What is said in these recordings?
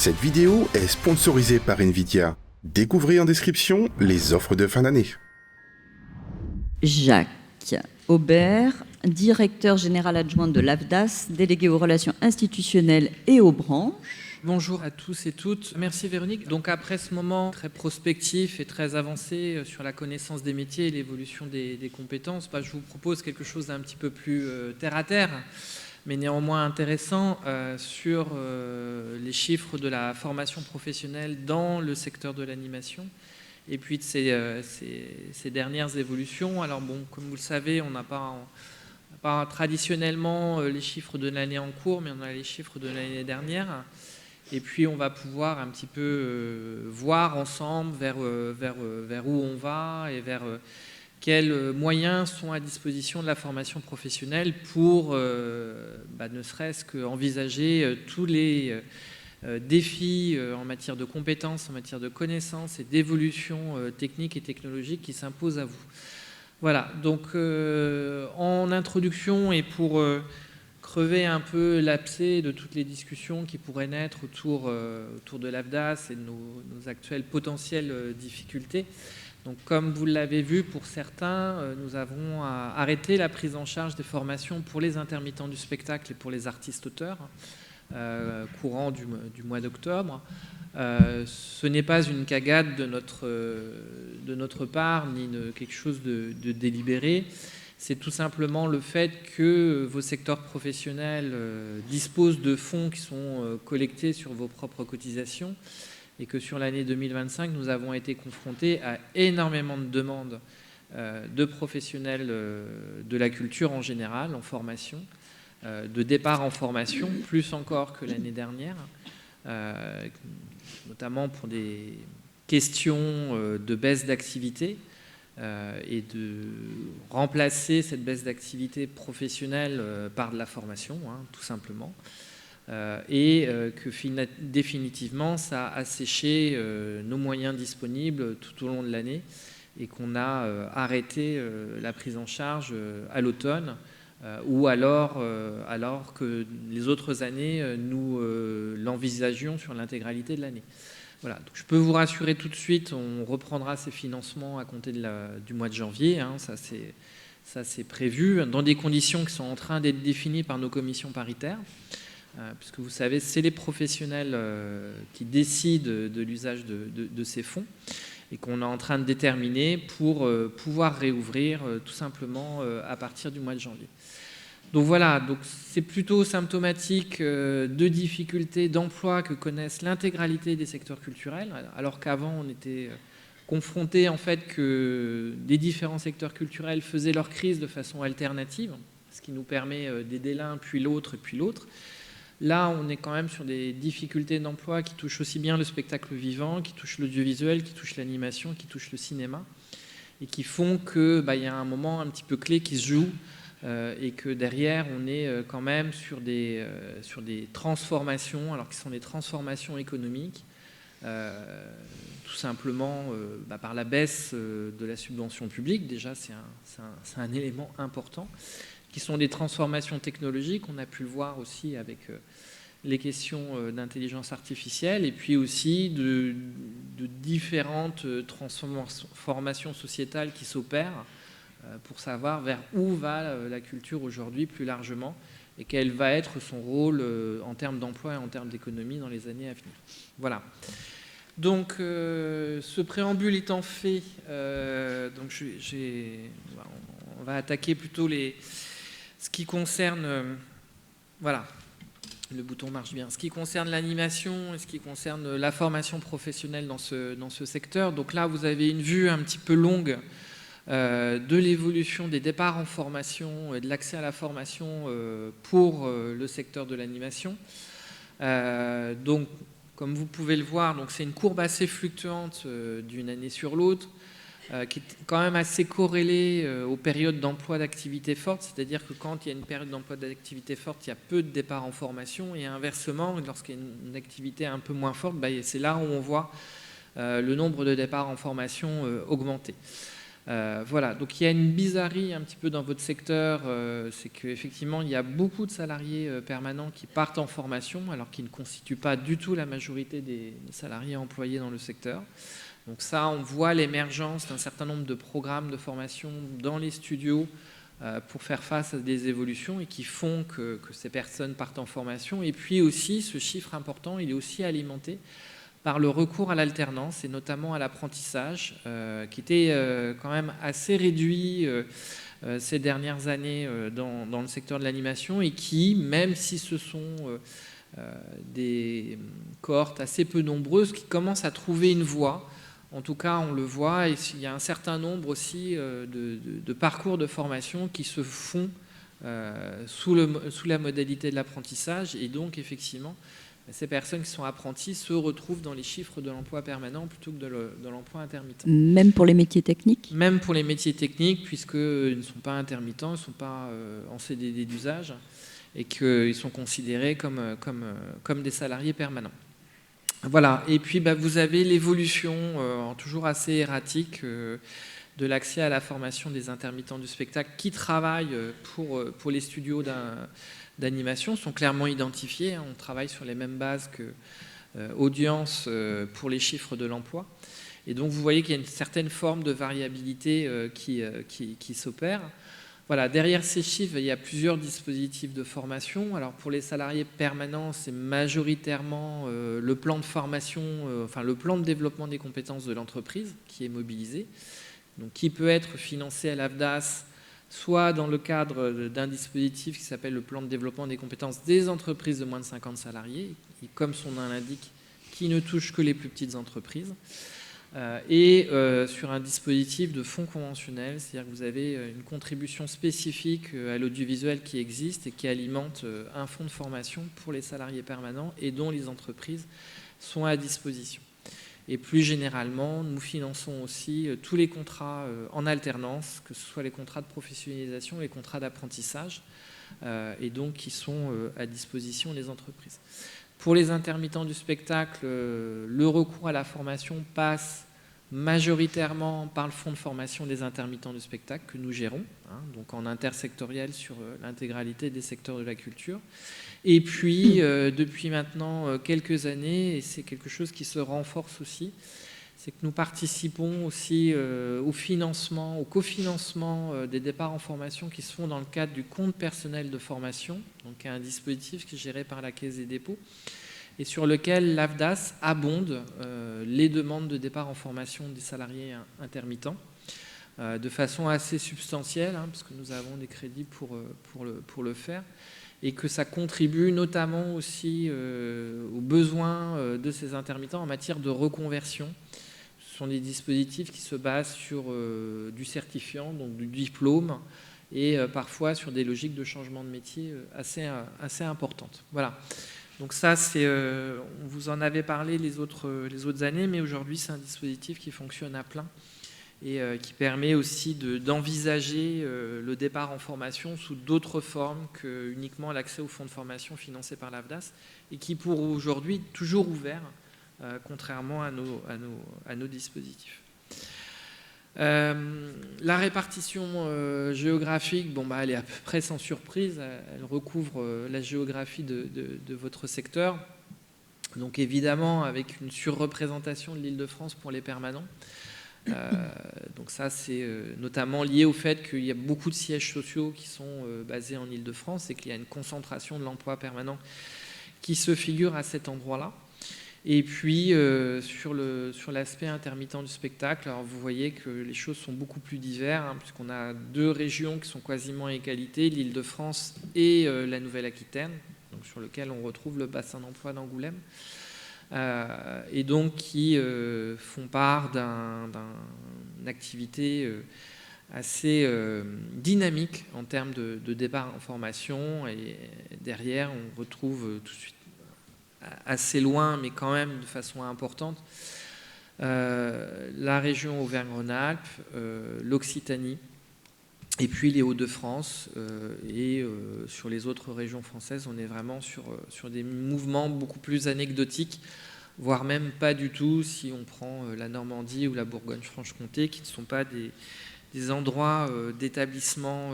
Cette vidéo est sponsorisée par Nvidia. Découvrez en description les offres de fin d'année. Jacques Aubert, directeur général adjoint de l'AFDAS, délégué aux relations institutionnelles et aux branches. Bonjour à tous et toutes. Merci Véronique. Donc après ce moment très prospectif et très avancé sur la connaissance des métiers et l'évolution des compétences, je vous propose quelque chose d'un petit peu plus terre à terre, mais néanmoins intéressant sur les chiffres de la formation professionnelle dans le secteur de l'animation et puis de ces dernières évolutions. Alors bon, comme vous le savez, on n'a pas traditionnellement les chiffres de l'année en cours, mais on a les chiffres de l'année dernière. Et puis on va pouvoir un petit peu voir ensemble vers où on va et vers quels moyens sont à disposition de la formation professionnelle pour ne serait-ce qu'envisager tous les défis en matière de compétences, en matière de connaissances et d'évolution technique et technologique qui s'imposent à vous. Voilà, donc en introduction et pour crever un peu l'abcès de toutes les discussions qui pourraient naître autour de l'AFDAS et de nos actuelles potentielles difficultés. Donc, comme vous l'avez vu, pour certains, nous avons arrêté la prise en charge des formations pour les intermittents du spectacle et pour les artistes-auteurs courant du mois d'octobre. Ce n'est pas une cagade de notre part, ni quelque chose de délibéré. C'est tout simplement le fait que vos secteurs professionnels disposent de fonds qui sont collectés sur vos propres cotisations et que sur l'année 2025, nous avons été confrontés à énormément de demandes de professionnels de la culture en général, en formation, de départ en formation, plus encore que l'année dernière, notamment pour des questions de baisse d'activité. Et de remplacer cette baisse d'activité professionnelle par de la formation, tout simplement, et que définitivement ça a asséché nos moyens disponibles tout au long de l'année et qu'on a arrêté la prise en charge à l'automne ou alors que les autres années nous l'envisagions sur l'intégralité de l'année. Voilà, donc je peux vous rassurer tout de suite, on reprendra ces financements à compter du mois de janvier, ça c'est prévu, dans des conditions qui sont en train d'être définies par nos commissions paritaires, puisque vous savez, c'est les professionnels qui décident de l'usage de ces fonds et qu'on est en train de déterminer pour pouvoir réouvrir tout simplement à partir du mois de janvier. Donc voilà, donc c'est plutôt symptomatique de difficultés d'emploi que connaissent l'intégralité des secteurs culturels, alors qu'avant on était confronté en fait que les différents secteurs culturels faisaient leur crise de façon alternative, ce qui nous permet d'aider l'un puis l'autre et puis l'autre. Là, on est quand même sur des difficultés d'emploi qui touchent aussi bien le spectacle vivant, qui touchent l'audiovisuel, qui touchent l'animation, qui touchent le cinéma, et qui font qu'il y a un moment un petit peu clé qui se joue. Et que derrière, on est quand même sur des transformations, alors qui sont des transformations économiques, tout simplement par la baisse de la subvention publique, déjà c'est un élément important, qui sont des transformations technologiques, on a pu le voir aussi avec les questions d'intelligence artificielle, et puis aussi de différentes transformations sociétales qui s'opèrent, pour savoir vers où va la culture aujourd'hui plus largement et quel va être son rôle en termes d'emploi et en termes d'économie dans les années à venir. Voilà. Donc, ce préambule étant fait, donc on va attaquer plutôt ce qui concerne... voilà, le bouton marche bien. Ce qui concerne l'animation et ce qui concerne la formation professionnelle dans ce secteur. Donc là, vous avez une vue un petit peu longue de l'évolution des départs en formation et de l'accès à la formation pour le secteur de l'animation. Donc, comme vous pouvez le voir, c'est une courbe assez fluctuante d'une année sur l'autre, qui est quand même assez corrélée aux périodes d'emploi d'activité forte, c'est-à-dire que quand il y a une période d'emploi d'activité forte, il y a peu de départs en formation, et inversement, lorsqu'il y a une activité un peu moins forte, c'est là où on voit le nombre de départs en formation augmenter. Voilà, donc il y a une bizarrerie un petit peu dans votre secteur, c'est qu'effectivement il y a beaucoup de salariés permanents qui partent en formation alors qu'ils ne constituent pas du tout la majorité des salariés employés dans le secteur. Donc ça, on voit l'émergence d'un certain nombre de programmes de formation dans les studios pour faire face à des évolutions et qui font que ces personnes partent en formation. Et puis aussi, ce chiffre important, il est aussi alimenté par le recours à l'alternance et notamment à l'apprentissage, qui était quand même assez réduit ces dernières années dans le secteur de l'animation et qui, même si ce sont des cohortes assez peu nombreuses, qui commencent à trouver une voie. En tout cas, on le voit, et il y a un certain nombre aussi de parcours de formation qui se font sous la modalité de l'apprentissage. Et donc, effectivement, ces personnes qui sont apprentis se retrouvent dans les chiffres de l'emploi permanent plutôt que de l'emploi intermittent. Même pour les métiers techniques ? Même pour les métiers techniques, puisqu'ils ne sont pas intermittents, ils ne sont pas en CDD d'usage, et qu'ils sont considérés comme des salariés permanents. Voilà, et puis vous avez l'évolution toujours assez erratique de l'accès à la formation des intermittents du spectacle qui travaillent pour les studios d'animation, sont clairement identifiés. On travaille sur les mêmes bases qu'audience pour les chiffres de l'emploi. Et donc vous voyez qu'il y a une certaine forme de variabilité qui s'opère. Voilà, derrière ces chiffres, il y a plusieurs dispositifs de formation. Alors pour les salariés permanents, c'est majoritairement le plan de formation, le plan de développement des compétences de l'entreprise qui est mobilisé, donc qui peut être financé à l'AFDAS, soit dans le cadre d'un dispositif qui s'appelle le plan de développement des compétences des entreprises de moins de 50 salariés, et comme son nom l'indique, qui ne touche que les plus petites entreprises. Et sur un dispositif de fonds conventionnel, c'est-à-dire que vous avez une contribution spécifique à l'audiovisuel qui existe et qui alimente un fonds de formation pour les salariés permanents et dont les entreprises sont à disposition. Et plus généralement, nous finançons aussi tous les contrats en alternance, que ce soit les contrats de professionnalisation, les contrats d'apprentissage, et donc qui sont à disposition des entreprises. Pour les intermittents du spectacle, le recours à la formation passe majoritairement par le fonds de formation des intermittents du spectacle que nous gérons, donc en intersectoriel sur l'intégralité des secteurs de la culture. Et puis, depuis maintenant quelques années, et c'est quelque chose qui se renforce aussi, c'est que nous participons aussi au financement, au cofinancement des départs en formation qui se font dans le cadre du compte personnel de formation, donc un dispositif qui est géré par la Caisse des dépôts, et sur lequel l'AFDAS abonde les demandes de départ en formation des salariés intermittents de façon assez substantielle, parce que nous avons des crédits pour le faire, et que ça contribue notamment aussi aux besoins de ces intermittents en matière de reconversion. Ce sont des dispositifs qui se basent sur du certifiant, donc du diplôme, et parfois sur des logiques de changement de métier assez importantes. Voilà. Donc ça, on vous en avait parlé les autres années, mais aujourd'hui, c'est un dispositif qui fonctionne à plein et qui permet aussi d'envisager le départ en formation sous d'autres formes que uniquement l'accès au fonds de formation financé par l'AFDAS et qui, pour aujourd'hui, est toujours ouvert, contrairement à nos dispositifs. La répartition géographique, elle est à peu près sans surprise, elle recouvre la géographie de votre secteur, donc évidemment avec une surreprésentation de l'Île-de-France pour les permanents. Donc ça c'est notamment lié au fait qu'il y a beaucoup de sièges sociaux qui sont basés en Île-de-France et qu'il y a une concentration de l'emploi permanent qui se figure à cet endroit-là. Et puis, sur l'aspect intermittent du spectacle, alors vous voyez que les choses sont beaucoup plus diverses, puisqu'on a deux régions qui sont quasiment à égalité, l'Île-de-France et la Nouvelle-Aquitaine, donc sur lequel on retrouve le bassin d'emploi d'Angoulême, et donc qui font part d'une activité assez dynamique en termes de départ en formation, et derrière, on retrouve tout de suite, assez loin, mais quand même de façon importante, la région Auvergne-Rhône-Alpes, l'Occitanie, et puis les Hauts-de-France. Et sur les autres régions françaises, on est vraiment sur des mouvements beaucoup plus anecdotiques, voire même pas du tout si on prend la Normandie ou la Bourgogne-Franche-Comté, qui ne sont pas des endroits d'établissement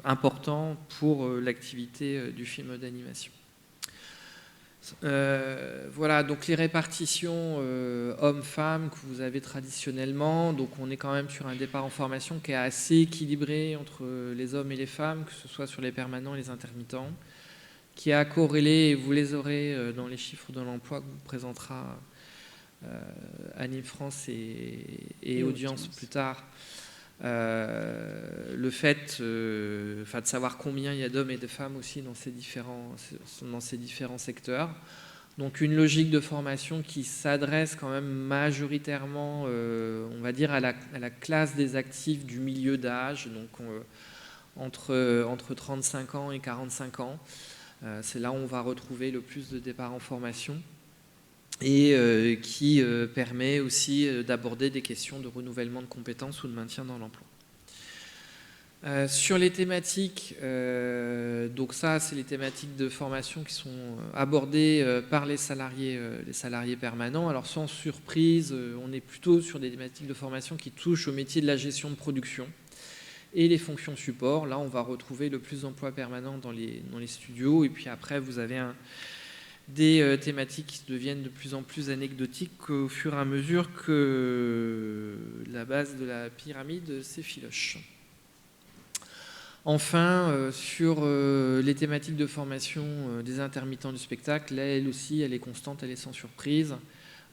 importants pour l'activité du film d'animation. Voilà, donc les répartitions hommes-femmes que vous avez traditionnellement, donc on est quand même sur un départ en formation qui est assez équilibré entre les hommes et les femmes, que ce soit sur les permanents et les intermittents, qui a corrélé, et vous les aurez dans les chiffres de l'emploi que vous présentera Anime France et Audience plus tard, le fait de savoir combien il y a d'hommes et de femmes aussi dans ces différents secteurs. Donc une logique de formation qui s'adresse quand même majoritairement, on va dire, à la classe des actifs du milieu d'âge, donc entre 35 ans et 45 ans. C'est là où on va retrouver le plus de départs en formation et qui permet aussi d'aborder des questions de renouvellement de compétences ou de maintien dans l'emploi. Sur les thématiques, donc ça c'est les thématiques de formation qui sont abordées par les salariés permanents. Alors sans surprise, on est plutôt sur des thématiques de formation qui touchent au métier de la gestion de production et les fonctions support. Là on va retrouver le plus d'emplois permanents dans les studios, et puis après vous avez des thématiques qui deviennent de plus en plus anecdotiques au fur et à mesure que la base de la pyramide s'effiloche. Enfin, sur les thématiques de formation des intermittents du spectacle, là, elle aussi, elle est constante, elle est sans surprise.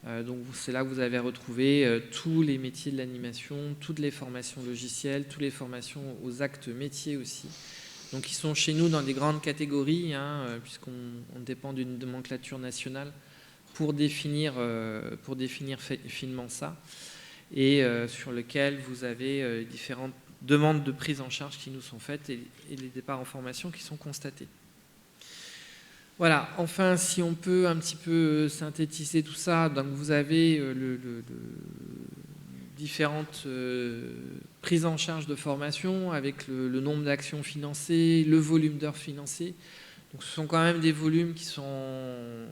Donc c'est là que vous avez retrouvé tous les métiers de l'animation, toutes les formations logicielles, toutes les formations aux actes métiers aussi. Donc ils sont chez nous dans des grandes catégories, puisqu'on dépend d'une nomenclature nationale pour définir finement ça, et sur lequel vous avez différentes demandes de prise en charge qui nous sont faites et les départs en formation qui sont constatés. Voilà, enfin, si on peut un petit peu synthétiser tout ça, donc vous avez différentes prises en charge de formation avec le nombre d'actions financées, le volume d'heures financées. Donc ce sont quand même des volumes qui sont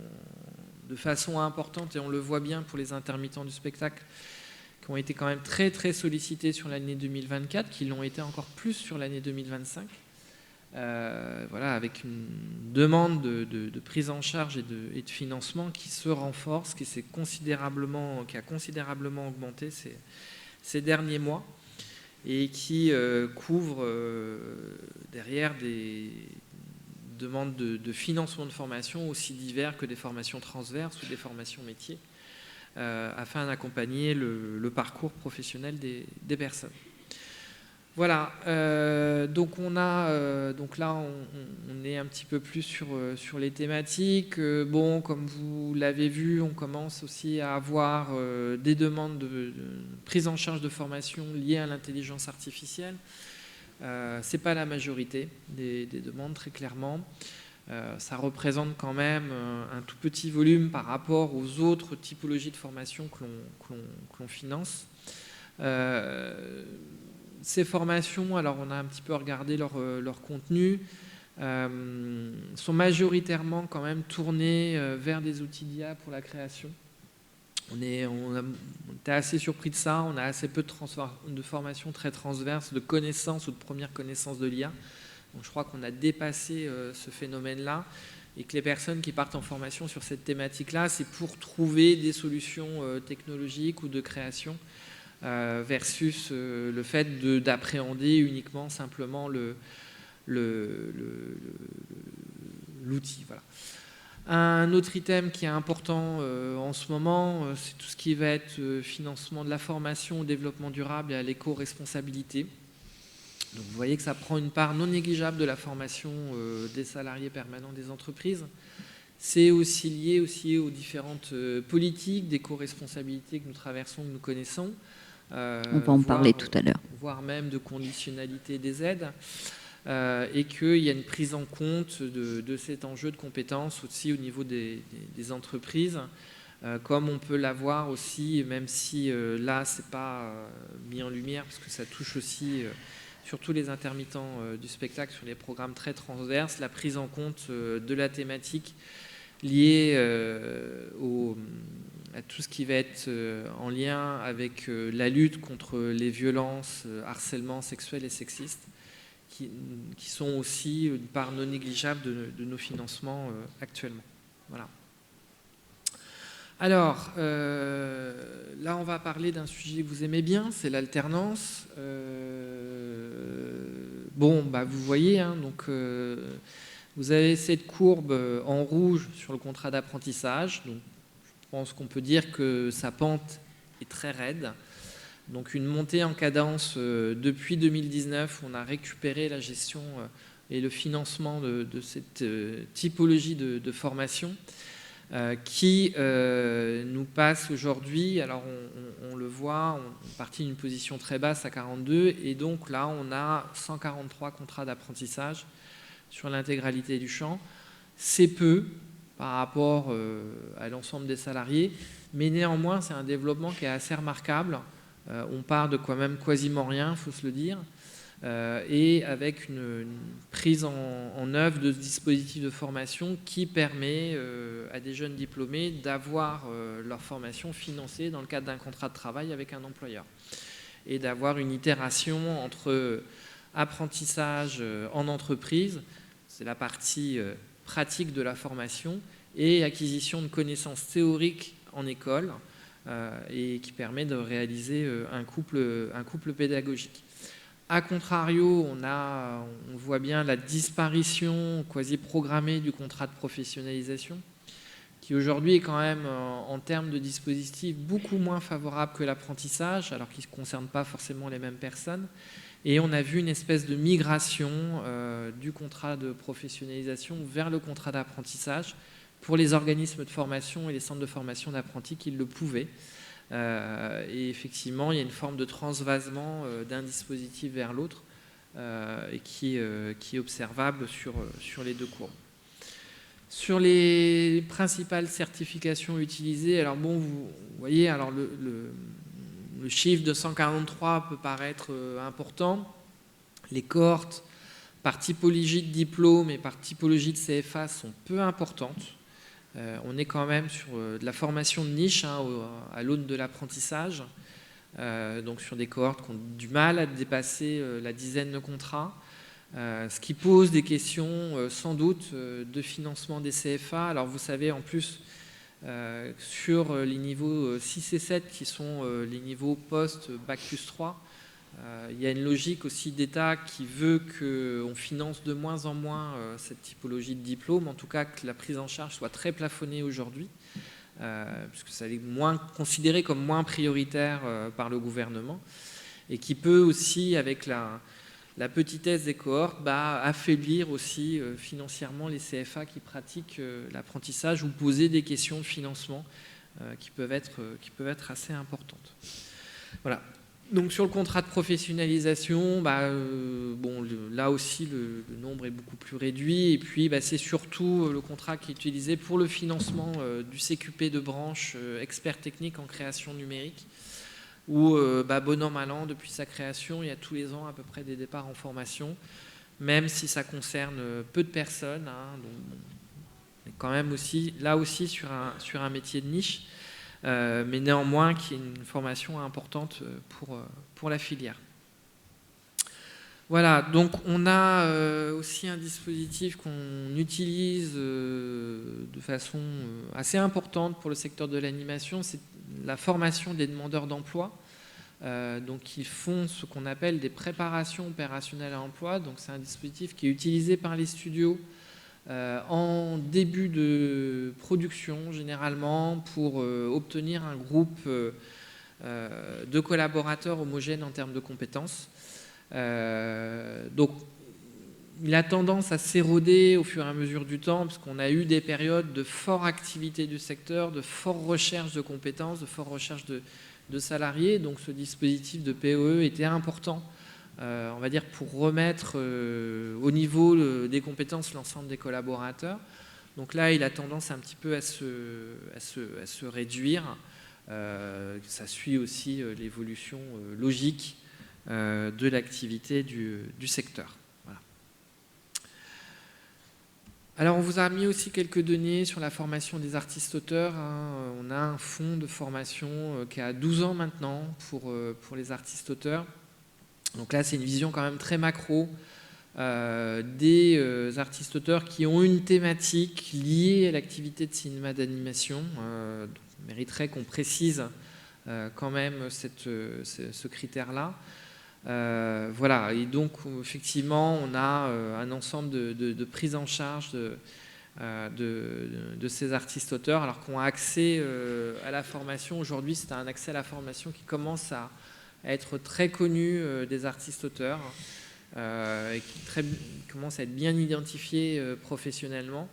de façon importante, et on le voit bien pour les intermittents du spectacle, qui ont été quand même très très sollicités sur l'année 2024, qui l'ont été encore plus sur l'année 2025. Voilà, avec une demande de prise en charge et de financement qui se renforce, qui a considérablement augmenté ces derniers mois, et qui couvre derrière des demandes de financement de formation aussi divers que des formations transverses ou des formations métiers, afin d'accompagner le parcours professionnel des personnes. Voilà, donc là on est un petit peu plus sur les thématiques. Bon, comme vous l'avez vu, on commence aussi à avoir des demandes de prise en charge de formation liées à l'intelligence artificielle. C'est pas la majorité des demandes, très clairement. Ça représente quand même un tout petit volume par rapport aux autres typologies de formation que l'on finance. Ces formations, alors on a un petit peu regardé leur contenu, sont majoritairement quand même tournées vers des outils d'IA pour la création. On était assez surpris de ça, on a assez peu de formations très transverses, de connaissances ou de premières connaissances de l'IA. Donc je crois qu'on a dépassé ce phénomène-là, et que les personnes qui partent en formation sur cette thématique-là, c'est pour trouver des solutions technologiques ou de création, versus le fait d'appréhender uniquement simplement l'outil. Voilà. Un autre item qui est important en ce moment, c'est tout ce qui va être financement de la formation au développement durable et à l'éco-responsabilité. Donc vous voyez que ça prend une part non négligeable de la formation des salariés permanents des entreprises. C'est aussi lié aux différentes politiques d'éco-responsabilité que nous traversons, que nous connaissons. On va en parler tout à l'heure. Voire même de conditionnalité des aides, et qu'il y a une prise en compte de cet enjeu de compétences aussi au niveau des entreprises, comme on peut l'avoir aussi, même si là c'est pas mis en lumière, parce que ça touche aussi surtout les intermittents du spectacle sur les programmes très transverses, la prise en compte de la thématique liée tout ce qui va être en lien avec la lutte contre les violences, harcèlement sexuel et sexiste, qui sont aussi une part non négligeable de nos financements actuellement. Voilà. Alors, là, on va parler d'un sujet que vous aimez bien, c'est l'alternance. Vous voyez, hein, donc, vous avez cette courbe en rouge sur le contrat d'apprentissage. Donc, je pense qu'on peut dire que sa pente est très raide. Donc, une montée en cadence depuis 2019, on a récupéré la gestion et le financement de cette typologie de formation. Qui nous passe aujourd'hui, alors on le voit, on est parti d'une position très basse à 42, et donc là on a 143 contrats d'apprentissage sur l'intégralité du champ. C'est peu par rapport à l'ensemble des salariés, mais néanmoins c'est un développement qui est assez remarquable. On part de quand même quasiment rien, il faut se le dire. Et avec une prise en œuvre de ce dispositif de formation qui permet à des jeunes diplômés d'avoir leur formation financée dans le cadre d'un contrat de travail avec un employeur et d'avoir une itération entre apprentissage en entreprise, c'est la partie pratique de la formation, et acquisition de connaissances théoriques en école et qui permet de réaliser un couple pédagogique. A contrario, on voit bien la disparition quasi programmée du contrat de professionnalisation, qui aujourd'hui est quand même, en termes de dispositif, beaucoup moins favorable que l'apprentissage, alors qu'il ne concerne pas forcément les mêmes personnes. Et on a vu une espèce de migration du contrat de professionnalisation vers le contrat d'apprentissage pour les organismes de formation et les centres de formation d'apprentis qui le pouvaient. Et effectivement, il y a une forme de transvasement d'un dispositif vers l'autre et qui est observable sur les deux courbes. Sur les principales certifications utilisées, alors bon, vous voyez, alors le chiffre de 143 peut paraître important. Les cohortes par typologie de diplôme et par typologie de CFA sont peu importantes. On est quand même sur de la formation de niche à l'aune de l'apprentissage, donc sur des cohortes qui ont du mal à dépasser la dizaine de contrats, ce qui pose des questions sans doute de financement des CFA. Alors vous savez en plus sur les niveaux 6 et 7 qui sont les niveaux post-Bac plus 3, il y a une logique aussi d'État qui veut qu'on finance de moins en moins cette typologie de diplôme, en tout cas que la prise en charge soit très plafonnée aujourd'hui, puisque ça est considéré comme moins prioritaire par le gouvernement, et qui peut aussi, avec la petitesse des cohortes, affaiblir aussi financièrement les CFA qui pratiquent l'apprentissage ou poser des questions de financement qui peuvent être assez importantes. Voilà. Donc sur le contrat de professionnalisation, là aussi le nombre est beaucoup plus réduit, et puis c'est surtout le contrat qui est utilisé pour le financement du CQP de branche expert technique en création numérique, où bon an mal an, depuis sa création, il y a tous les ans à peu près des départs en formation, même si ça concerne peu de personnes, donc on est quand même aussi, là aussi sur un métier de niche, mais néanmoins qui est une formation importante pour la filière. Voilà, donc on a aussi un dispositif qu'on utilise de façon assez importante pour le secteur de l'animation, c'est la formation des demandeurs d'emploi. Donc ils font ce qu'on appelle des préparations opérationnelles à l'emploi, donc c'est un dispositif qui est utilisé par les studios en début de production généralement pour obtenir un groupe de collaborateurs homogènes en termes de compétences. Donc il a tendance à s'éroder au fur et à mesure du temps parce qu'on a eu des périodes de forte activité du secteur, de forte recherche de compétences, de forte recherche de salariés. Donc ce dispositif de PEE était important, on va dire, pour remettre au niveau des compétences l'ensemble des collaborateurs. Donc là, il a tendance un petit peu à se réduire. Ça suit aussi l'évolution logique de l'activité du secteur. Voilà. Alors, on vous a mis aussi quelques données sur la formation des artistes-auteurs. On a un fonds de formation qui a 12 ans maintenant pour les artistes-auteurs. Donc là, c'est une vision quand même très macro des artistes-auteurs qui ont une thématique liée à l'activité de cinéma d'animation. On mériterait qu'on précise quand même ce critère-là. Voilà, et donc effectivement, on a un ensemble de prise en charge de ces artistes-auteurs, alors qu'on a accès à la formation. Aujourd'hui, c'est un accès à la formation qui commence à être très connu des artistes-auteurs et qui commence à être bien identifié professionnellement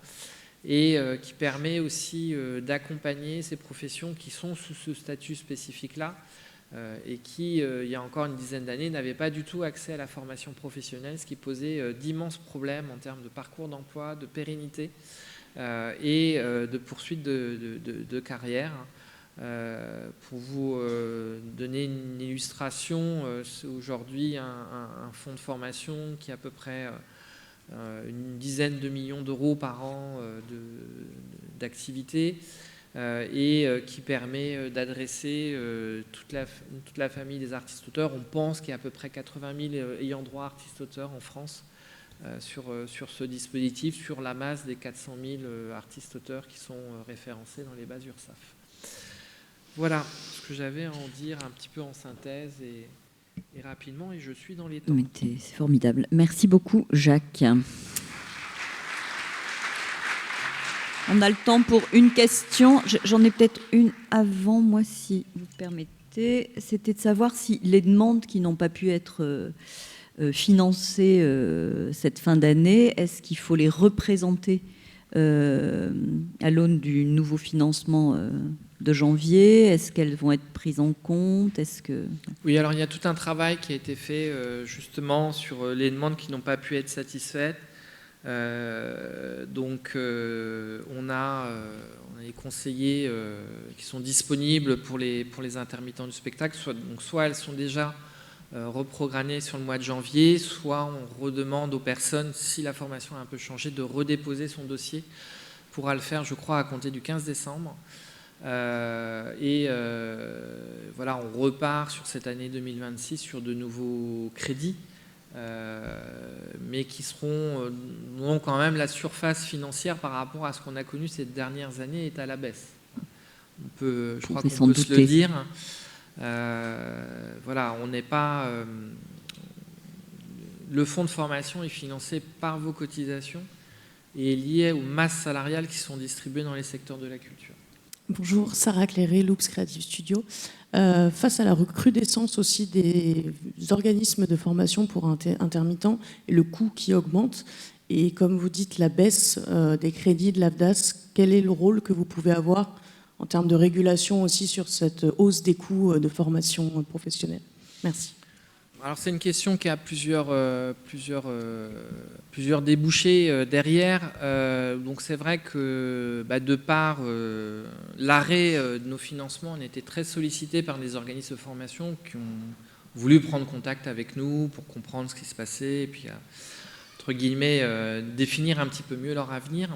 et qui permet aussi d'accompagner ces professions qui sont sous ce statut spécifique-là. Et qui, il y a encore une dizaine d'années, n'avaient pas du tout accès à la formation professionnelle, ce qui posait d'immenses problèmes en termes de parcours d'emploi, de pérennité et de poursuite de carrière. Pour vous donner une illustration, c'est aujourd'hui un fonds de formation qui a à peu près une dizaine de millions d'euros par an d'activité. Et qui permet d'adresser toute la famille des artistes-auteurs. On pense qu'il y a à peu près 80 000 ayants droit artistes-auteurs en France sur ce dispositif, sur la masse des 400 000 artistes-auteurs qui sont référencés dans les bases URSSAF. Voilà ce que j'avais à en dire un petit peu en synthèse et rapidement, et je suis dans les temps. C'est formidable. Merci beaucoup, Jacques. On a le temps pour une question. J'en ai peut-être une avant, moi, si vous permettez. C'était de savoir si les demandes qui n'ont pas pu être financées cette fin d'année, est-ce qu'il faut les représenter à l'aune du nouveau financement de janvier? Est-ce qu'elles vont être prises en compte? Oui, alors il y a tout un travail qui a été fait justement sur les demandes qui n'ont pas pu être satisfaites. Donc on a les conseillers qui sont disponibles pour les intermittents du spectacle, soit elles sont déjà reprogrammées sur le mois de janvier, soit on redemande aux personnes, si la formation a un peu changé, de redéposer son dossier. On pourra le faire, je crois, à compter du 15 décembre. Voilà, on repart sur cette année 2026 sur de nouveaux crédits. Mais qui ont quand même la surface financière par rapport à ce qu'on a connu ces dernières années est à la baisse. Je crois qu'on peut se le dire. Voilà, on n'est pas. Le fonds de formation est financé par vos cotisations et est lié aux masses salariales qui sont distribuées dans les secteurs de la culture. Bonjour, Sarah Cléré, Loops Creative Studio. Face à la recrudescence aussi des organismes de formation pour intermittents et le coût qui augmente, et comme vous dites, la baisse des crédits de l'AFDAS, quel est le rôle que vous pouvez avoir en termes de régulation aussi sur cette hausse des coûts de formation professionnelle? Merci. Alors c'est une question qui a plusieurs débouchés derrière. Donc c'est vrai que de par l'arrêt de nos financements, on était très sollicités par des organismes de formation qui ont voulu prendre contact avec nous pour comprendre ce qui se passait et puis entre guillemets définir un petit peu mieux leur avenir.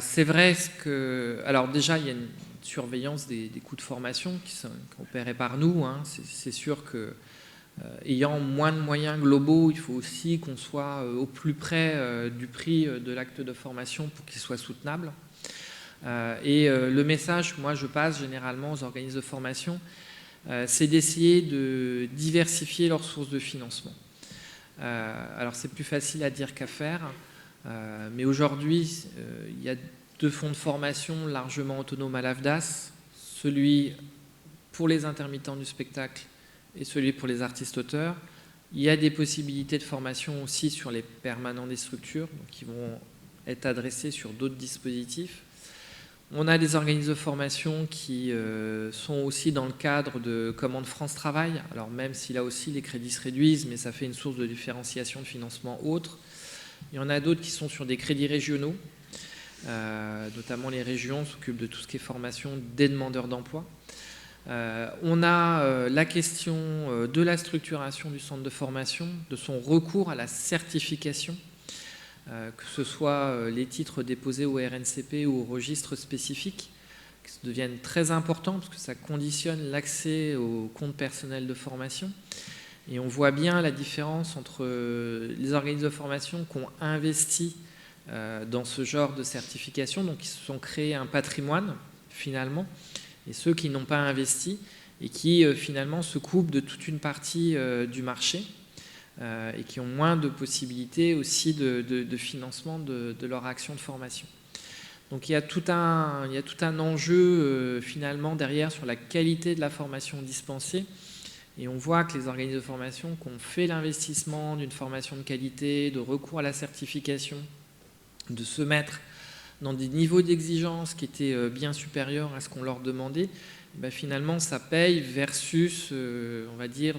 C'est vrai que alors déjà il y a une surveillance des coûts de formation qui sont opérés par nous. Hein. C'est sûr que ayant moins de moyens globaux, il faut aussi qu'on soit au plus près du prix de l'acte de formation pour qu'il soit soutenable. Et le message que moi je passe généralement aux organismes de formation, c'est d'essayer de diversifier leurs sources de financement. Alors c'est plus facile à dire qu'à faire, mais aujourd'hui il y a 2 fonds de formation largement autonomes à l'AFDAS, celui pour les intermittents du spectacle et celui pour les artistes-auteurs. Il y a des possibilités de formation aussi sur les permanents des structures, donc qui vont être adressés sur d'autres dispositifs. On a des organismes de formation qui sont aussi dans le cadre de Commande France Travail, alors même si là aussi les crédits se réduisent, mais ça fait une source de différenciation de financement autre. Il y en a d'autres qui sont sur des crédits régionaux, notamment les régions s'occupent de tout ce qui est formation des demandeurs d'emploi. On a la question de la structuration du centre de formation, de son recours à la certification. que ce soit les titres déposés au RNCP ou au registre spécifique, qui deviennent très importants parce que ça conditionne l'accès au compte personnel de formation. Et on voit bien la différence entre les organismes de formation qui ont investi dans ce genre de certification, donc qui se sont créés un patrimoine finalement, et ceux qui n'ont pas investi et qui finalement se coupent de toute une partie du marché et qui ont moins de possibilités aussi de financement de leur action de formation. Donc il y a tout un enjeu finalement derrière sur la qualité de la formation dispensée. Et on voit que les organismes de formation qui ont fait l'investissement d'une formation de qualité, de recours à la certification, de se mettre dans des niveaux d'exigence qui étaient bien supérieurs à ce qu'on leur demandait, ben finalement ça paye versus, on va dire,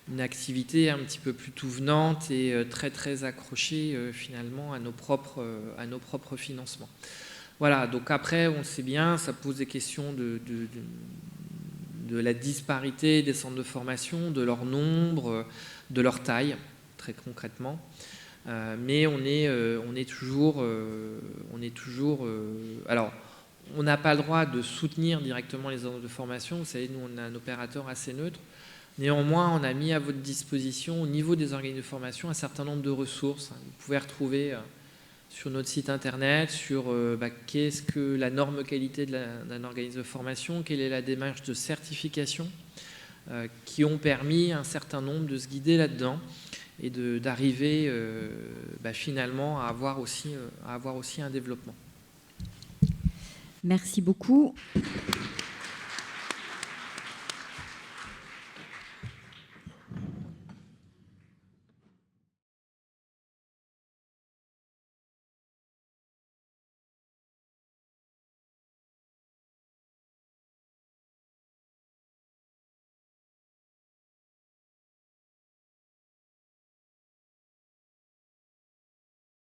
une activité un petit peu plus tout venante et très très accrochée finalement à nos propres financements. Voilà, donc après on le sait bien, ça pose des questions de la disparité des centres de formation, de leur nombre, de leur taille, très concrètement. Mais on est toujours... alors, on n'a pas le droit de soutenir directement les centres de formation. Vous savez, nous, on a un opérateur assez neutre. Néanmoins, on a mis à votre disposition, au niveau des organismes de formation, un certain nombre de ressources. Vous pouvez retrouver sur notre site internet, sur qu'est-ce que la norme qualité d'un organisme de formation, quelle est la démarche de certification, qui ont permis un certain nombre de se guider là-dedans et d'arriver finalement à avoir aussi un développement. Merci beaucoup.